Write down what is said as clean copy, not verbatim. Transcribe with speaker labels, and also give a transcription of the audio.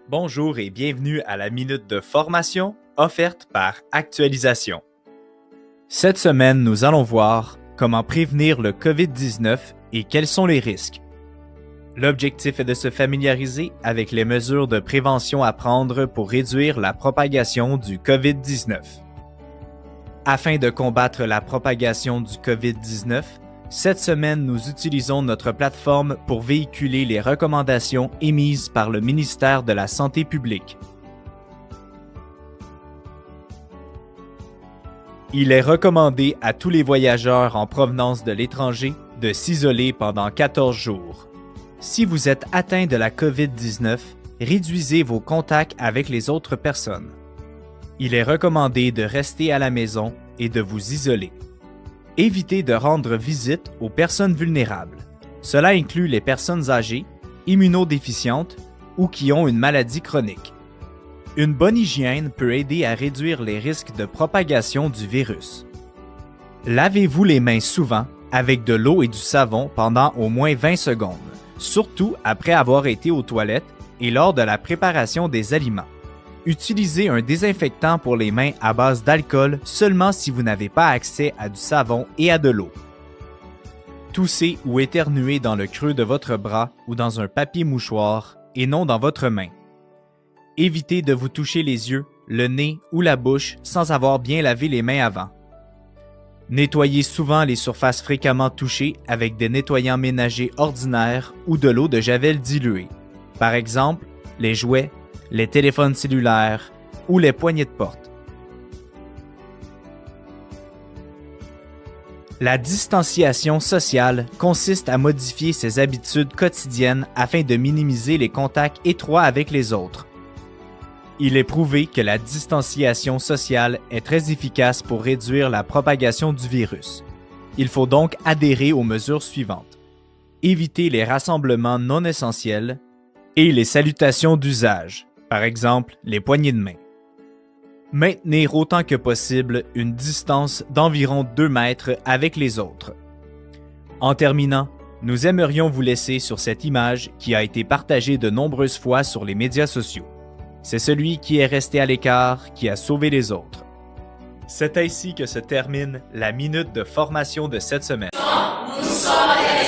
Speaker 1: Bonjour et bienvenue à la minute de formation offerte par Actualisation. Cette semaine, nous allons voir comment prévenir le COVID-19 et quels sont les risques. L'objectif est de se familiariser avec les mesures de prévention à prendre pour réduire la propagation du COVID-19. Afin de combattre la propagation du COVID-19, cette semaine, nous utilisons notre plateforme pour véhiculer les recommandations émises par le ministère de la Santé publique. Il est recommandé à tous les voyageurs en provenance de l'étranger de s'isoler pendant 14 jours. Si vous êtes atteint de la COVID-19, réduisez vos contacts avec les autres personnes. Il est recommandé de rester à la maison et de vous isoler. Évitez de rendre visite aux personnes vulnérables. Cela inclut les personnes âgées, immunodéficientes ou qui ont une maladie chronique. Une bonne hygiène peut aider à réduire les risques de propagation du virus. Lavez-vous les mains souvent avec de l'eau et du savon pendant au moins 20 secondes, surtout après avoir été aux toilettes et lors de la préparation des aliments. Utilisez un désinfectant pour les mains à base d'alcool seulement si vous n'avez pas accès à du savon et à de l'eau. Toussez ou éternuez dans le creux de votre bras ou dans un papier mouchoir et non dans votre main. Évitez de vous toucher les yeux, le nez ou la bouche sans avoir bien lavé les mains avant. Nettoyez souvent les surfaces fréquemment touchées avec des nettoyants ménagers ordinaires ou de l'eau de javel diluée. Par exemple, les jouets, les téléphones cellulaires ou les poignées de porte. La distanciation sociale consiste à modifier ses habitudes quotidiennes afin de minimiser les contacts étroits avec les autres. Il est prouvé que la distanciation sociale est très efficace pour réduire la propagation du virus. Il faut donc adhérer aux mesures suivantes. Éviter les rassemblements non essentiels et les salutations d'usage. Par exemple, les poignées de main. Maintenir autant que possible une distance d'environ 2 mètres avec les autres. En terminant, nous aimerions vous laisser sur cette image qui a été partagée de nombreuses fois sur les médias sociaux. C'est celui qui est resté à l'écart qui a sauvé les autres. C'est ainsi que se termine la minute de formation de cette semaine.
Speaker 2: Nous sommes